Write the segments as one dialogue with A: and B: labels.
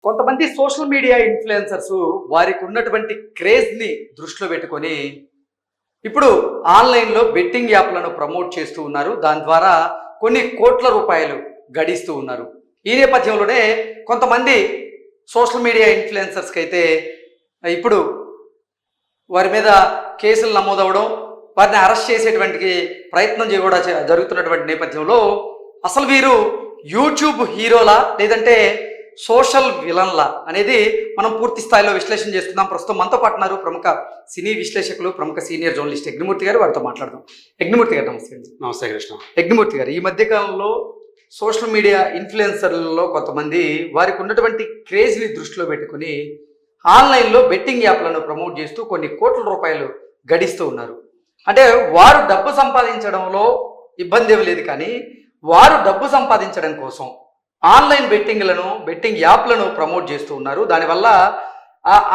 A: కొంతమంది social media influencers వారికి ఉన్నటువంటి క్రేజ్ని దృష్టిలో పెట్టుకొని ఇప్పుడు ఆన్లైన్లో బెట్టింగ్ యాప్లను ప్రమోట్ చేస్తూ ఉన్నారు. దాని ద్వారా కొన్ని కోట్ల రూపాయలు గడిస్తూ ఉన్నారు. ఈ నేపథ్యంలోనే కొంతమంది సోషల్ మీడియా ఇన్ఫ్లుయెన్సర్స్కి అయితే ఇప్పుడు వారి మీద కేసులు నమోదవడం, వారిని అరెస్ట్ చేసేటువంటి ప్రయత్నం కూడా జరుగుతున్నటువంటి నేపథ్యంలో అసలు వీరు యూట్యూబ్ హీరోలా లేదంటే సోషల్ విలన్లా అనేది మనం పూర్తి స్థాయిలో విశ్లేషణ చేసుకుందాం. ప్రస్తుతం మనతో పాటున్నారు ప్రముఖ సినీ విశ్లేషకులు, ప్రముఖ సీనియర్ జర్నలిస్ట్ యజ్ఞమూర్తి గారు. వారితో మాట్లాడదాం. యజ్ఞమూర్తి గారు నమస్తే అండి.
B: నమస్తే కృష్ణ.
A: యజ్ఞమూర్తి గారు, ఈ మధ్యకాలంలో సోషల్ మీడియా ఇన్ఫ్లుయెన్సర్లలో కొంతమంది వారికి ఉన్నటువంటి క్రేజ్ని దృష్టిలో పెట్టుకుని ఆన్లైన్లో బెట్టింగ్ యాప్లను ప్రమోట్ చేస్తూ కొన్ని కోట్ల రూపాయలు గడిస్తూ ఉన్నారు. అంటే వారు డబ్బు సంపాదించడంలో ఇబ్బంది ఏమి లేదు, కానీ వారు డబ్బు సంపాదించడం కోసం ఆన్లైన్ బెట్టింగ్ యాప్లను ప్రమోట్ చేస్తూ ఉన్నారు. దానివల్ల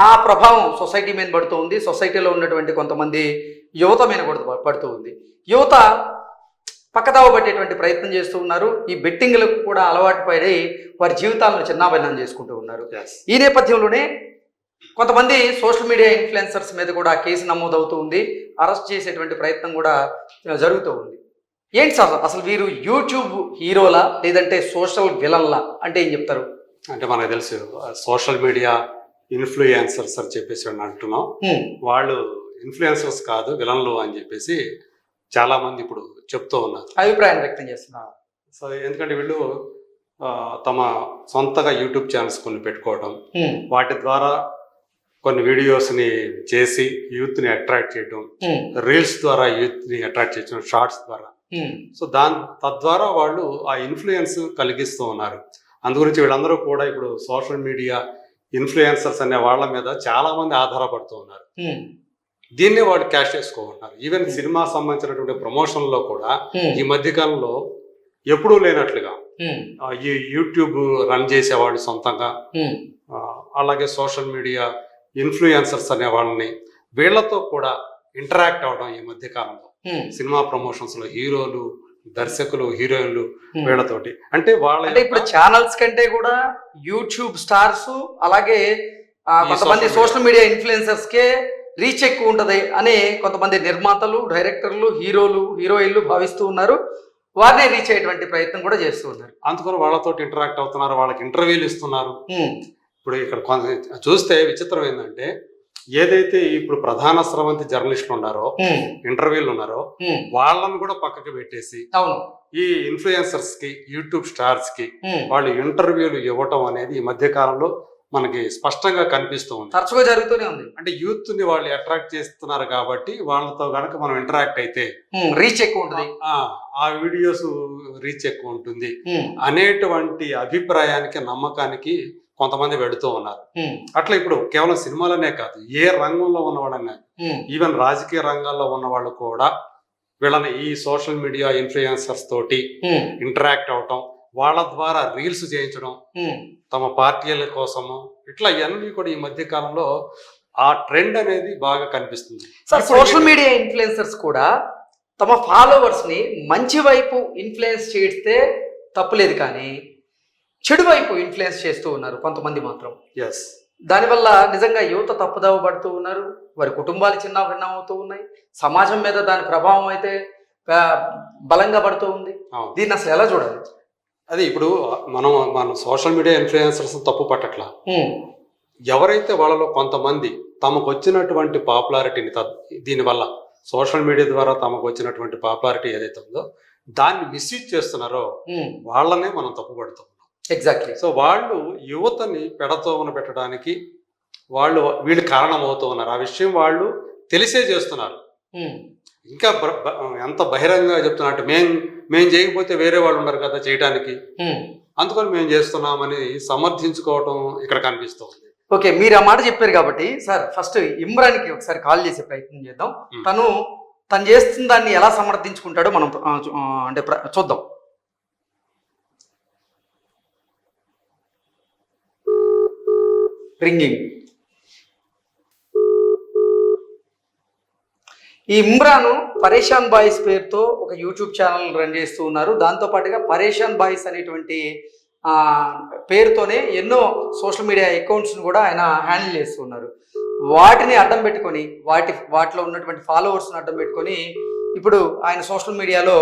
A: ఆ ప్రభావం సొసైటీ మీద పడుతూ ఉంది. సొసైటీలో ఉన్నటువంటి కొంతమంది యువత మీద కూడా పడుతూ ఉంది. యువత పక్కదావ పట్టేటువంటి ప్రయత్నం చేస్తూ ఉన్నారు. ఈ బెట్టింగ్లకు కూడా అలవాటు పడి వారి జీవితాలను చిన్నాభిన్నం చేసుకుంటూ ఉన్నారు. ఈ నేపథ్యంలోనే కొంతమంది సోషల్ మీడియా ఇన్ఫ్లుయెన్సర్స్ మీద కూడా కేసు నమోదవుతూ ఉంది. అరెస్ట్ చేసేటువంటి ప్రయత్నం కూడా జరుగుతూ ఉంది. ఏంటి సార్ అసలు వీరు యూట్యూబ్ హీరోలా లేదంటే సోషల్ విలన్లా అంటే ఏం చెప్తారు?
B: అంటే మనకు తెలుసు సోషల్ మీడియా ఇన్ఫ్లుయెన్సర్స్ అని చెప్పేసి అంటున్నాం. వాళ్ళు ఇన్ఫ్లుయెన్సర్స్ కాదు, విలన్లు అని చెప్పేసి చాలా మంది ఇప్పుడు చెప్తూ ఉన్నారు,
A: అభిప్రాయం వ్యక్తం చేస్తున్నారు.
B: సో ఎందుకంటే వీళ్ళు తమ సొంతగా యూట్యూబ్ ఛానల్స్ కొన్ని పెట్టుకోవడం, వాటి ద్వారా కొన్ని వీడియోస్ని చేసి యూత్ని అట్రాక్ట్ చేయడం, రీల్స్ ద్వారా యూత్ని అట్రాక్ట్ చేయడం, షార్ట్స్ ద్వారా. సో తద్వారా వాళ్ళు ఆ ఇన్ఫ్లుయెన్స్ కలిగిస్తూ ఉన్నారు. అందుగురించి వీళ్ళందరూ కూడా ఇప్పుడు సోషల్ మీడియా ఇన్ఫ్లుయెన్సర్స్ అనే వాళ్ళ మీద చాలా మంది ఆధారపడుతూ ఉన్నారు. దీన్ని వాళ్ళు క్యాష్ చేసుకుంటున్నారు. ఈవెన్ సినిమా సంబంధించినటువంటి ప్రమోషన్లో కూడా ఈ మధ్యకాలంలో ఎప్పుడూ లేనట్లుగా ఈ యూట్యూబ్ రన్ చేసేవాళ్ళు సొంతంగా, అలాగే సోషల్ మీడియా ఇన్ఫ్లుయెన్సర్స్ అనే వాళ్ళని వీళ్లతో కూడా ఇంటరాక్ట్ అవడం ఈ మధ్య కాలంలో సినిమా ప్రమోషన్స్ లో హీరోలు, దర్శకులు, హీరోయిన్లు వీళ్ళతోటి అంటే
A: ఇప్పుడు ఛానల్స్ కంటే కూడా యూట్యూబ్ స్టార్స్ అలాగే కొంతమంది సోషల్ మీడియా ఇన్ఫ్లుయెన్సర్స్ కే రీచ్ ఎక్కువ ఉంటది అని కొంతమంది నిర్మాతలు, డైరెక్టర్లు, హీరోలు, హీరోయిన్లు భావిస్తూ ఉన్నారు. వారిని రీచ్ అయ్యేటువంటి ప్రయత్నం కూడా చేస్తూ ఉన్నారు.
B: అందుకని వాళ్ళతో ఇంటరాక్ట్ అవుతున్నారు, వాళ్ళకి ఇంటర్వ్యూలు ఇస్తున్నారు. ఇప్పుడు ఇక్కడ చూస్తే విచిత్రం ఏంటంటే, ఏదైతే ఇప్పుడు ప్రధాన స్రవంతి జర్నలిస్టులు ఉన్నారో, ఇంటర్వ్యూలు ఉన్నారో, వాళ్ళని కూడా పక్కకి పెట్టేసి ఈ ఇన్ఫ్లుయెన్సర్స్ కి, యూట్యూబ్ స్టార్స్ కి వాళ్ళు ఇంటర్వ్యూలు ఇవ్వటం అనేది ఈ మధ్య కాలంలో మనకి స్పష్టంగా కనిపిస్తూ ఉంది,
A: తరచుగా జరుగుతూనే ఉంది.
B: అంటే యూత్ ని వాళ్ళు అట్రాక్ట్ చేస్తున్నారు కాబట్టి వాళ్ళతో కనుక మనం ఇంటరాక్ట్ అయితే
A: రీచ్ ఎక్కువ ఉంటుంది,
B: ఆ వీడియోస్ రీచ్ ఎక్కువ ఉంటుంది అనేటువంటి అభిప్రాయానికి, నమ్మకానికి కొంతమంది వెళుతూ ఉన్నారు. అట్లా ఇప్పుడు కేవలం సినిమాలనే కాదు, ఏ రంగంలో ఉన్న వాళ్ళనే, ఈవెన్ రాజకీయ రంగాల్లో ఉన్న వాళ్ళు కూడా వీళ్ళని ఈ సోషల్ మీడియా ఇన్ఫ్లుయెన్సర్స్ తోటి ఇంటరాక్ట్ అవటం, వాళ్ళ ద్వారా రీల్స్ చేయించడం తమ పార్టీల కోసము, ఇట్లా ఇవన్నీ కూడా ఈ మధ్య కాలంలో ఆ ట్రెండ్ అనేది బాగా కనిపిస్తుంది.
A: సోషల్ మీడియా ఇన్ఫ్లుయెన్సర్స్ కూడా తమ ఫాలోవర్స్ ని మంచి వైపు ఇన్ఫ్లుయెన్స్ చేస్తే తప్పులేదు, కానీ చెడు వైపు ఇన్ఫ్లుయెన్స్ చేస్తూ ఉన్నారు కొంతమంది మాత్రం. దానివల్ల నిజంగా యువత తప్పుదోవ పడుతూ ఉన్నారు, వారి కుటుంబాలు చిన్నాభిన్నం అవుతూ ఉన్నాయి, సమాజం మీద దాని ప్రభావం అయితే బలంగా పడుతూ ఉంది. దీన్ని అసలు ఎలా చూడాలి?
B: అది ఇప్పుడు మన సోషల్ మీడియా ఇన్ఫ్లుయెన్సర్స్ తప్పు పట్టట్లా. ఎవరైతే వాళ్ళలో కొంతమంది తమకు వచ్చినటువంటి పాపులారిటీని, దీనివల్ల సోషల్ మీడియా ద్వారా తమకు వచ్చినటువంటి పాపులారిటీ ఏదైతే ఉందో దాన్ని మిస్యూజ్ చేస్తున్నారో వాళ్ళనే మనం తప్పు పడుతాం.
A: ఎగ్జాక్ట్లీ.
B: సో వాళ్ళు యువతని పెడతోవన పెట్టడానికి వీళ్ళు కారణం అవుతూ ఉన్నారు. ఆ విషయం వాళ్ళు తెలిసే చేస్తున్నారు. ఇంకా ఎంత బహిరంగంగా చెప్తున్నట్టు, మేము చేయకపోతే వేరే వాళ్ళు ఉన్నారు కదా చేయడానికి, అందుకని మేము చేస్తున్నామని సమర్థించుకోవటం ఇక్కడ కనిపిస్తుంది.
A: ఓకే, మీరు ఆ మాట చెప్పారు కాబట్టి సార్ ఫస్ట్ ఇమ్రాన్కి ఒకసారి కాల్ చేసే ప్రయత్నం చేద్దాం. తను చేస్తున్న దాన్ని ఎలా సమర్థించుకుంటాడో మనం అంటే చూద్దాం. రింగింగ్. ఈ ఇమ్రాన్ పరేషాన్ బాయ్స్ పేరుతో ఒక యూట్యూబ్ ఛానల్ రన్ చేస్తూ ఉన్నారు. దాంతోపాటుగా పరేషాన్ బాయ్స్ అనేటువంటి పేరుతోనే ఎన్నో సోషల్ మీడియా అకౌంట్స్ని కూడా ఆయన హ్యాండిల్ చేస్తున్నారు. వాటిని అడ్డం పెట్టుకొని వాటిలో ఉన్నటువంటి ఫాలోవర్స్ని అడ్డం పెట్టుకొని ఇప్పుడు ఆయన సోషల్ మీడియాలో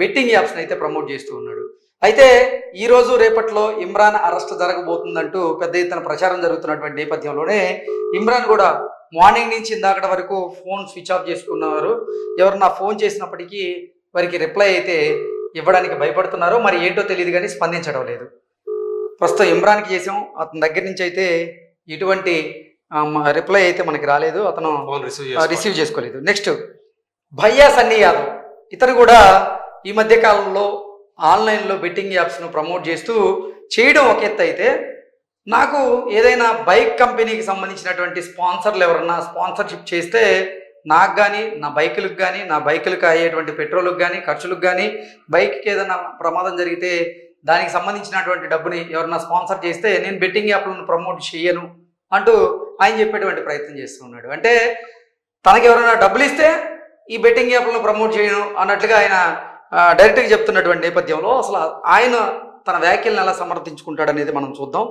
A: బెట్టింగ్ యాప్స్ని అయితే ప్రమోట్ చేస్తూ ఉన్నాడు. అయితే ఈరోజు రేపట్లో ఇమ్రాన్ అరెస్ట్ జరగబోతుందంటూ పెద్ద ఎత్తున ప్రచారం జరుగుతున్నటువంటి నేపథ్యంలోనే ఇమ్రాన్ కూడా మార్నింగ్ నుంచి ఇందాకటి వరకు ఫోన్ స్విచ్ ఆఫ్ చేసుకున్నారు. ఎవరన్నా ఫోన్ చేసినప్పటికీ వారికి రిప్లై అయితే ఇవ్వడానికి భయపడుతున్నారు. మరి ఏంటో తెలియదు కానీ స్పందించడం లేదు. ప్రస్తుతం ఇమ్రాన్కి చేసాం, అతని దగ్గర నుంచి అయితే ఎటువంటి రిప్లై అయితే మనకి రాలేదు, అతను రిసీవ్ చేసుకోలేదు. నెక్స్ట్ భయ్యా సన్నీ యాదవ్, ఇతను కూడా ఈ మధ్య కాలంలో ఆన్లైన్లో బెట్టింగ్ యాప్స్ను ప్రమోట్ చేస్తూ చేయడం ఒక ఎత్తు అయితే, నాకు ఏదైనా బైక్ కంపెనీకి సంబంధించినటువంటి స్పాన్సర్లు ఎవరన్నా స్పాన్సర్షిప్ చేస్తే నాకు కానీ నా బైకులకు అయ్యేటువంటి పెట్రోల్కి కానీ ఖర్చులకు కానీ బైక్కి ఏదైనా ప్రమాదం జరిగితే దానికి సంబంధించినటువంటి డబ్బుని ఎవరన్నా స్పాన్సర్ చేస్తే నేను బెట్టింగ్ యాప్లను ప్రమోట్ చేయను అంటూ ఆయన చెప్పేటువంటి ప్రయత్నం చేస్తూ ఉన్నాడు. అంటే తనకి ఎవరైనా డబ్బులు ఇస్తే ఈ బెట్టింగ్ యాప్లను ప్రమోట్ చేయను అన్నట్లుగా ఆయన డైరెక్ట్గా చెప్తున్నటువంటి నేపథ్యంలో అసలు ఆయన తన వ్యాఖ్యలను ఎలా సమర్థించుకుంటాడనేది మనం చూద్దాం.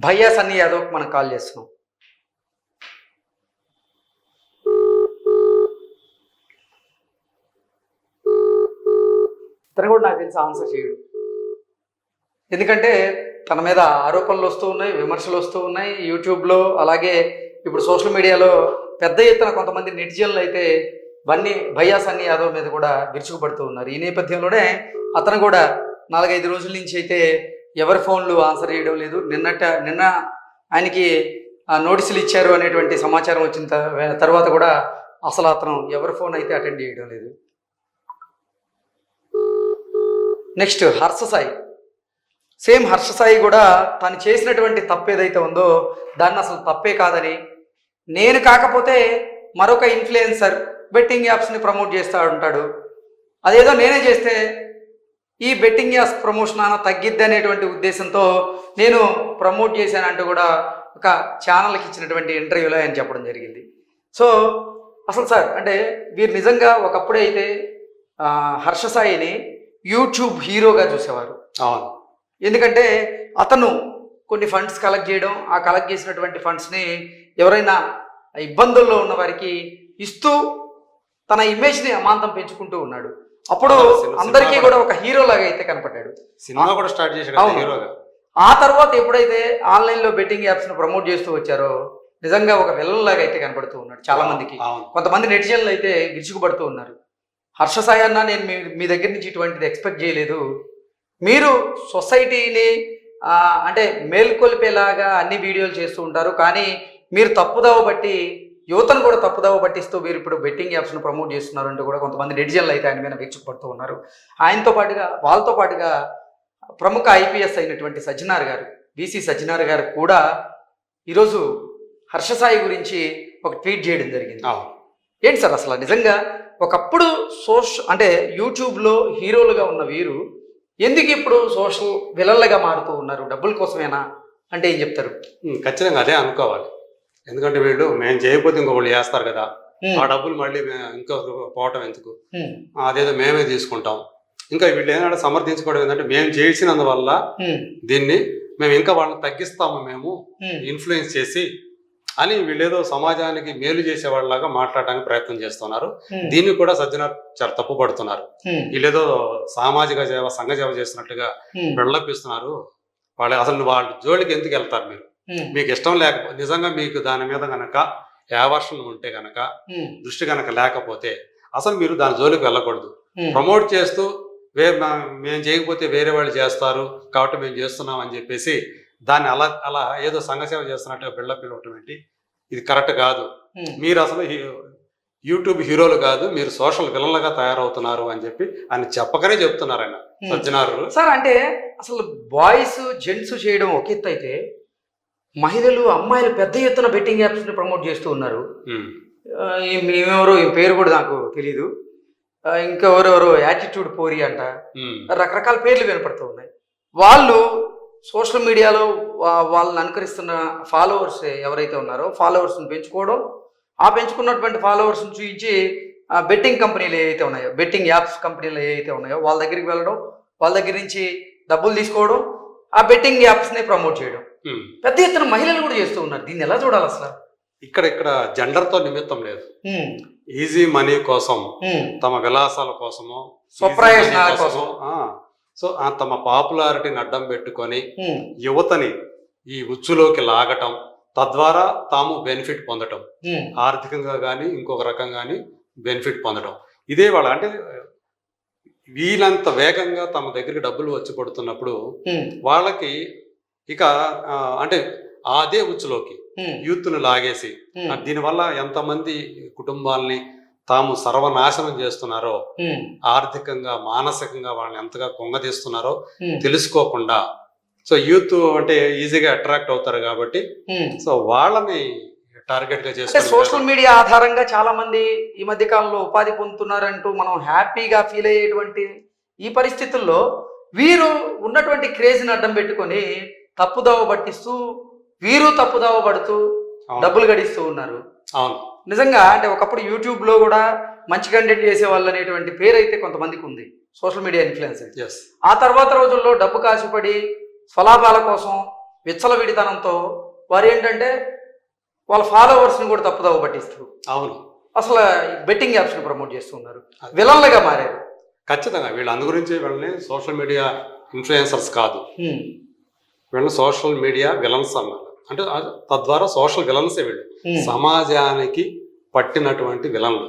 A: భయ్యా సన్నీ యాదవ్కి మనం కాల్ చేస్తున్నాం. తను కూడా నాకు తెలిసి ఆన్సర్ చేయడు. ఎందుకంటే తన మీద ఆరోపణలు వస్తూ ఉన్నాయి, విమర్శలు వస్తూ ఉన్నాయి యూట్యూబ్లో, అలాగే ఇప్పుడు సోషల్ మీడియాలో పెద్ద ఎత్తున కొంతమంది నెటిజన్లు అయితే భయ్యా సన్నీ యాదవ్ మీద కూడా విరుచుకుపడుతూ ఉన్నారు. ఈ నేపథ్యంలోనే అతను కూడా 4-5 రోజుల నుంచి అయితే ఎవరి ఫోన్లు ఆన్సర్ చేయడం లేదు. నిన్న ఆయనకి నోటీసులు ఇచ్చారు అనేటువంటి సమాచారం వచ్చిన తర్వాత కూడా అసలు అతను ఎవరి ఫోన్ అయితే అటెండ్ చేయడం లేదు. నెక్స్ట్ హర్ష సాయి, సేమ్ హర్ష సాయి కూడా తను చేసినటువంటి తప్పు ఏదైతే ఉందో దాన్ని అసలు తప్పే కాదని, నేను కాకపోతే మరొక ఇన్ఫ్లుయెన్సర్ బెట్టింగ్ యాప్స్ని ప్రమోట్ చేస్తూ ఉంటాడు, అదేదో నేనే చేస్తే ఈ బెట్టింగ్ యాప్స్ ప్రమోషన్ అన్న తగ్గిద్ది అనేటువంటి ఉద్దేశంతో నేను ప్రమోట్ చేశానంటూ కూడా ఒక ఛానల్కి ఇచ్చినటువంటి ఇంటర్వ్యూలో ఆయన చెప్పడం జరిగింది. సో అసలు సార్ అంటే వీరు నిజంగా ఒకప్పుడే అయితే హర్ష సాయిని యూట్యూబ్ హీరోగా చూసేవారు. ఎందుకంటే అతను కొన్ని ఫండ్స్ కలెక్ట్ చేయడం, ఆ కలెక్ట్ చేసినటువంటి ఫండ్స్ని ఎవరైనా ఇబ్బందుల్లో ఉన్న వారికి ఇస్తూ తన ఇమేజ్ని అమాంతం పెంచుకుంటూ ఉన్నాడు. అప్పుడు అందరికీ కూడా ఒక హీరో లాగా అయితే కనపడ్డాడు.
B: సినిమా కూడా స్టార్ట్ చేశాడు హీరోగా.
A: ఆ తర్వాత ఎప్పుడైతే ఆన్లైన్లో బెట్టింగ్ యాప్స్ను ప్రమోట్ చేస్తూ వచ్చారో నిజంగా ఒక విలన్ లాగా అయితే కనపడుతూ ఉన్నాడు చాలా మందికి. కొంతమంది నెటిజన్లు అయితే విరుచుకుపడుతూ ఉన్నారు. హర్ష సాయి అన్న, నేను మీ దగ్గర నుంచి ఇటువంటిది ఎక్స్పెక్ట్ చేయలేదు. మీరు సొసైటీని అంటే మేల్కొల్పేలాగా అన్ని వీడియోలు చేస్తూ ఉంటారు, కానీ మీరు తప్పుదావ బట్టి యువతను కూడా తప్పుదావ పట్టిస్తూ మీరు ఇప్పుడు బెట్టింగ్ యాప్స్ను ప్రమోట్ చేస్తున్నారు అంటూ కూడా కొంతమంది నెటిజన్లు అయితే ఆయన మీద విరుచుకుపడుతూ ఉన్నారు. వాళ్ళతో పాటుగా ప్రముఖ ఐపీఎస్ అయినటువంటి సజ్జనార్ గారు, బీసీ సజ్జనార్ గారు కూడా ఈరోజు హర్ష సాయి గురించి ఒక ట్వీట్ చేయడం జరిగింది. ఏంటి సార్ అసలు నిజంగా ఒకప్పుడు అంటే యూట్యూబ్లో హీరోలుగా ఉన్న వీరు ఎందుకు ఇప్పుడు సోషల్ విలన్లుగా మారుతూ ఉన్నారు? డబ్బుల కోసమేనా అంటే ఏం చెప్తారు?
B: ఖచ్చితంగా అదే అనుకోవాలి. ఎందుకంటే వీళ్ళు మేము చేయకపోతే ఇంకొకళ్ళు చేస్తారు కదా, ఆ డబ్బులు మళ్ళీ ఇంకో పోవటం ఎందుకు, అదేదో మేమే తీసుకుంటాం. ఇంకా వీళ్ళు ఏదైనా సమర్థించుకోవడం ఏంటంటే మేము చేసినందువల్ల దీన్ని మేము ఇంకా వాళ్ళని తగ్గిస్తాము మేము ఇన్ఫ్లుయెన్స్ చేసి అని వీళ్ళేదో సమాజానికి మేలు చేసే వాళ్ళలాగా మాట్లాడడానికి ప్రయత్నం చేస్తున్నారు. దీన్ని కూడా సజ్జనార్ చాలా తప్పు పడుతున్నారు. వీళ్ళేదో సామాజిక సేవ, సంఘ సేవ చేస్తున్నట్టుగా వెళ్ళపిస్తున్నారు. అసలు వాళ్ళ జోలికి ఎందుకు వెళ్తారు? మీకు ఇష్టం లేకపోతే, నిజంగా మీకు దాని మీద గనక యావర్షన్ ఉంటే గనక, దృష్టి గనక లేకపోతే అసలు మీరు దాని జోలికి వెళ్ళకూడదు. ప్రమోట్ చేస్తూ మేము చేయకపోతే వేరే వాళ్ళు చేస్తారు కాబట్టి మేము చేస్తున్నాం అని చెప్పేసి దాన్ని అలా ఏదో సంఘ సేవ చేస్తున్నట్టుగా బిల్డప్ ఇవ్వటం ఏంటి? ఇది కరెక్ట్ కాదు. మీరు అసలు యూట్యూబ్ హీరోలు కాదు, మీరు సోషల్ విలన్లుగా తయారవుతున్నారు అని చెప్పి ఆయన చెప్పకనే చెప్తున్నారు ఆయన సజ్జనారు
A: సార్. అంటే అసలు బాయ్స్ జెంట్స్ చేయడం ఒక ఎత్తు అయితే, మహిళలు అమ్మాయిలు పెద్ద ఎత్తున బెట్టింగ్ యాప్స్ ని ప్రమోట్ చేస్తూ ఉన్నారు. మేమెవరో ఈ పేరు కూడా నాకు తెలీదు, ఇంకెవరెవరో యాటిట్యూడ్ పోరి అంట, రకరకాల పేర్లు వినపడుతూ ఉన్నాయి. వాళ్ళు సోషల్ మీడియాలో వాళ్ళని అనుకరిస్తున్న ఫాలోవర్స్ ఎవరైతే ఉన్నారో ఫాలోవర్స్ని పెంచుకోవడం, ఆ పెంచుకున్నటువంటి ఫాలోవర్స్ని చూపించి బెట్టింగ్ కంపెనీలు ఏవైతే ఉన్నాయో, బెట్టింగ్ యాప్స్ కంపెనీలు ఏవైతే ఉన్నాయో వాళ్ళ దగ్గరికి వెళ్ళడం, వాళ్ళ దగ్గర నుంచి డబ్బులు తీసుకోవడం, ఆ బెట్టింగ్ యాప్స్ని ప్రమోట్ చేయడం. పెద్ద ఎత్తున మహిళలు కూడా చేస్తూ ఉన్నారు. దీన్ని ఎలా చూడాలి అసలు?
B: ఇక్కడ జెండర్తో నిమిత్తం లేదు. ఈజీ మనీ కోసం, తమ విలాసాల కోసమో,
A: స్వప్రయోజనాల కోసం,
B: సో తమ పాపులారిటీని అడ్డం పెట్టుకొని యువతని ఈ ఉచ్చులోకి లాగటం, తద్వారా తాము బెనిఫిట్ పొందటం, ఆర్థికంగా కానీ ఇంకొక రకంగా కానీ బెనిఫిట్ పొందడం. ఇదే వాళ్ళ అంటే వీళ్ళంత వేగంగా తమ దగ్గరికి డబ్బులు వచ్చి పడుతున్నప్పుడు వాళ్ళకి ఇక అంటే అదే ఉచ్చులోకి యూత్ను లాగేసి దీనివల్ల ఎంతమంది కుటుంబాలని తాము సర్వనాశనం చేస్తున్నారో, ఆర్థికంగా మానసికంగా వాళ్ళని ఎంతగా కొంగదీస్తున్నారో తెలుసుకోకుండా, సో యూత్ అంటే ఈజీగా అట్రాక్ట్ అవుతారు కాబట్టి సో వాళ్ళని టార్గెట్ గా చేస్తారు.
A: సోషల్ మీడియా ఆధారంగా చాలా మంది ఈ మధ్య కాలంలో ఉపాధి పొందుతున్నారంటూ మనం హ్యాపీగా ఫీల్ అయ్యేటువంటి ఈ పరిస్థితుల్లో వీరు ఉన్నటువంటి క్రేజ్ని అడ్డం పెట్టుకొని తప్పుదోవ పట్టిస్తూ, వీరు తప్పుదోవ పడుతూ డబ్బులు గడిస్తూ ఉన్నారు.
B: అవును,
A: నిజంగా అంటే ఒకప్పుడు యూట్యూబ్లో కూడా మంచి కంటెంట్ చేసే వాళ్ళు అనేటువంటి పేరు అయితే కొంతమందికి ఉంది, సోషల్ మీడియా ఇన్ఫ్లుయెన్సర్. ఆ తర్వాత రోజుల్లో డబ్బు కాసిపడి స్వలాభాల కోసం విచ్చలవిడితనంతో వారు ఏంటంటే వాళ్ళ ఫాలోవర్స్ని కూడా తప్పుదోవ పట్టిస్తారు.
B: అవును,
A: అసలు బెట్టింగ్ యాప్స్ని ప్రమోట్ చేస్తున్నారు, విలన్లుగా మారారు.
B: ఖచ్చితంగా వీళ్ళు అందు గురించి వీళ్ళని సోషల్ మీడియా ఇన్ఫ్లుయెన్సర్స్ కాదు, వీళ్ళని సోషల్ మీడియా విలన్స్ అన్నారు. అంటే తద్వారా సోషల్ విలన్సే వీళ్ళు, సమాజానికి పట్టినటువంటి విలన్లు.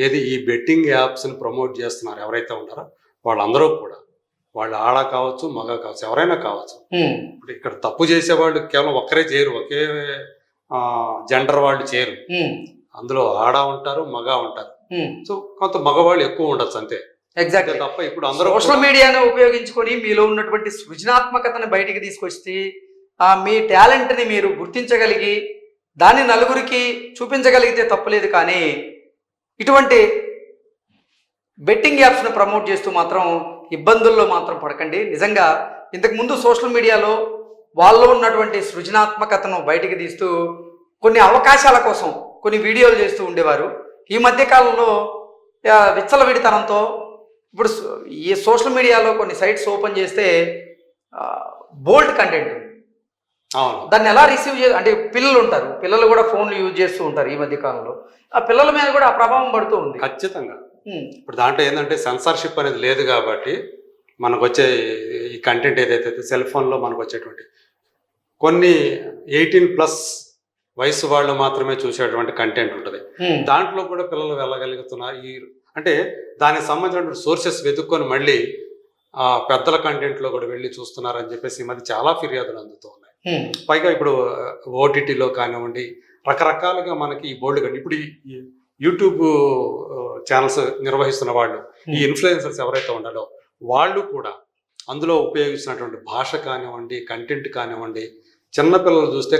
B: ఏది ఈ బెట్టింగ్ యాప్స్ ని ప్రమోట్ చేస్తున్నారు ఎవరైతే ఉన్నారో వాళ్ళందరూ కూడా, వాళ్ళు ఆడ కావచ్చు, మగ కావచ్చు, ఎవరైనా కావచ్చు. ఇప్పుడు ఇక్కడ తప్పు చేసేవాళ్ళు కేవలం ఒక్కరే చేయరు, ఒకే జెండర్ వాళ్ళు చేయరు. అందులో ఆడ ఉంటారు, మగ ఉంటారు. సో కొంత మగవాళ్ళు ఎక్కువ ఉండొచ్చు అంతే.
A: ఎగ్జాక్ట్లీ.
B: తప్ప ఇప్పుడు అందరూ
A: సోషల్ మీడియాను ఉపయోగించుకొని మీలో ఉన్నటువంటి సృజనాత్మకతను బయటికి తీసుకొచ్చి మీ టాలెంట్ని మీరు గుర్తించగలిగి దాన్ని నలుగురికి చూపించగలిగితే తప్పులేదు. కానీ ఇటువంటి బెట్టింగ్ యాప్స్ను ప్రమోట్ చేస్తూ మాత్రం ఇబ్బందుల్లో మాత్రం పడకండి. నిజంగా ఇంతకుముందు సోషల్ మీడియాలో వాళ్ళు ఉన్నటువంటి సృజనాత్మకతను బయటికి తీస్తూ కొన్ని అవకాశాల కోసం కొన్ని వీడియోలు చేస్తూ ఉండేవారు. ఈ మధ్యకాలంలో విచ్చలవిడితనంతో ఇప్పుడు ఈ సోషల్ మీడియాలో కొన్ని సైట్స్ ఓపెన్ చేస్తే బోల్డ్ కంటెంట్, దాన్ని ఎలా రిసీవ్ అంటే పిల్లలు ఉంటారు, పిల్లలు కూడా ఫోన్లు యూజ్ చేస్తూ ఉంటారు ఈ మధ్య కాలంలో. ఆ పిల్లల మీద కూడా ఆ ప్రభావం పడుతూ ఉంది.
B: ఖచ్చితంగా. ఇప్పుడు దాంట్లో ఏంటంటే సెన్సార్షిప్ అనేది లేదు కాబట్టి మనకు వచ్చే ఈ కంటెంట్ ఏదైతే సెల్ ఫోన్లో మనకు వచ్చేటువంటి కొన్ని 18+ వయసు వాళ్ళు మాత్రమే చూసేటువంటి కంటెంట్ ఉంటుంది. దాంట్లో కూడా పిల్లలు వెళ్ళగలుగుతున్నారు. అంటే దానికి సంబంధించిన సోర్సెస్ వెతుక్కొని మళ్ళీ పెద్దల కంటెంట్లో కూడా వెళ్ళి చూస్తున్నారని చెప్పేసి ఈ మధ్య చాలా ఫిర్యాదులు అందుతూ ఉన్నాయి. పైగా ఇప్పుడు ఓటీటీలో కానివ్వండి, రకరకాలుగా మనకి ఈ బోల్డ్ కంటే ఇప్పుడు ఈ యూట్యూబ్ ఛానల్స్ నిర్వహిస్తున్న వాళ్ళు, ఈ ఇన్ఫ్లుయెన్సర్స్ ఎవరైతే ఉన్నారో వాళ్ళు కూడా అందులో ఉపయోగిస్తున్నటువంటి భాష కానివ్వండి, కంటెంట్ కానివ్వండి, చిన్నపిల్లలు చూస్తే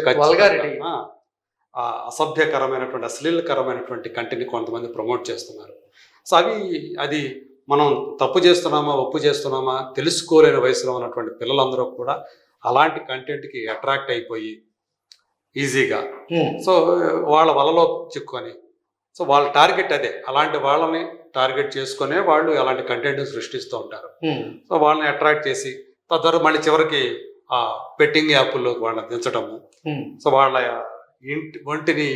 B: అసభ్యకరమైనటువంటి అశ్లీలకరమైనటువంటి కంటెంట్ కొంతమంది ప్రమోట్ చేస్తున్నారు. సో అది మనం తప్పు చేస్తున్నామా ఒప్పు చేస్తున్నామా తెలుసుకోలేని వయసులో ఉన్నటువంటి పిల్లలందరూ కూడా అలాంటి కంటెంట్కి అట్రాక్ట్ అయిపోయి ఈజీగా సో వాళ్ళ వలలో చిక్కుకొని, సో వాళ్ళ టార్గెట్ అదే, అలాంటి వాళ్ళని టార్గెట్ చేసుకునే వాళ్ళు అలాంటి కంటెంట్ సృష్టిస్తూ ఉంటారు. సో వాళ్ళని అట్రాక్ట్ చేసి తద్వారా మళ్ళీ చివరికి ఆ బెట్టింగ్ యాప్ల్లోకి వాళ్ళని దించడము, సో వాళ్ళ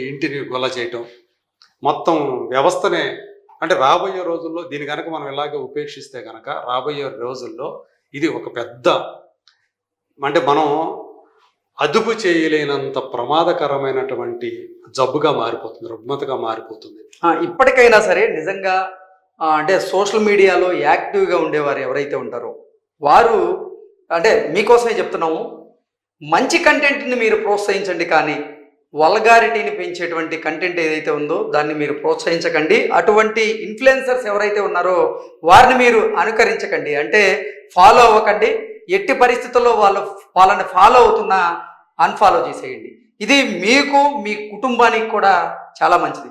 B: ఇంటిని గొల్ల చేయటం, మొత్తం వ్యవస్థనే. అంటే రాబోయే రోజుల్లో దీని కనుక మనం ఇలాగే ఉపేక్షిస్తే కనుక రాబోయే రోజుల్లో ఇది ఒక పెద్ద అంటే మనం అదుపు చేయలేనంత ప్రమాదకరమైనటువంటి జబ్బుగా మారిపోతుంది, రుగ్మతగా మారిపోతుంది.
A: ఇప్పటికైనా సరే నిజంగా అంటే సోషల్ మీడియాలో యాక్టివ్గా ఉండేవారు ఎవరైతే ఉంటారో వారు అంటే మీకోసమే చెప్తున్నాము, మంచి కంటెంట్ని మీరు ప్రోత్సహించండి, కానీ వల్గారిటీని పెంచేటువంటి కంటెంట్ ఏదైతే ఉందో దాన్ని మీరు ప్రోత్సహించకండి. అటువంటి ఇన్ఫ్లుయెన్సర్స్ ఎవరైతే ఉన్నారో వారిని మీరు అనుకరించకండి, అంటే ఫాలో అవ్వకండి. ఎట్టి పరిస్థితుల్లో వాళ్ళని ఫాలో అవుతున్నా అన్ఫాలో చేసేయండి. ఇది మీకు మీ కుటుంబానికి కూడా చాలా మంచిది.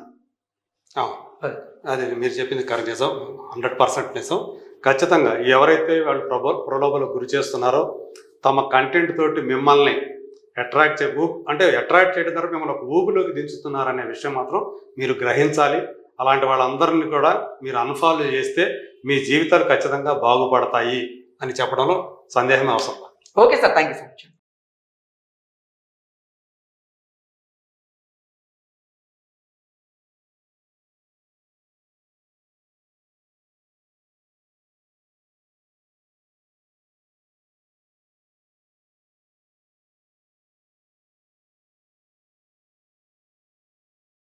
B: అది మీరు చెప్పింది కరెక్ట్, నిజం, 100% నిజం. ఖచ్చితంగా ఎవరైతే వాళ్ళు ప్రలోభాలకు గురి చేస్తున్నారో తమ కంటెంట్ తోటి మిమ్మల్ని అట్రాక్ట్ చేయడం ద్వారా మిమ్మల్ని ఒక ఊబిలోకి దించుతున్నారనే విషయం మాత్రం మీరు గ్రహించాలి. అలాంటి వాళ్ళందరినీ కూడా మీరు అన్ఫాలో చేస్తే మీ జీవితాలు ఖచ్చితంగా బాగుపడతాయి అని చెప్పడంలో సందేహమే అవసరం.
A: Okay sir, thank you so much.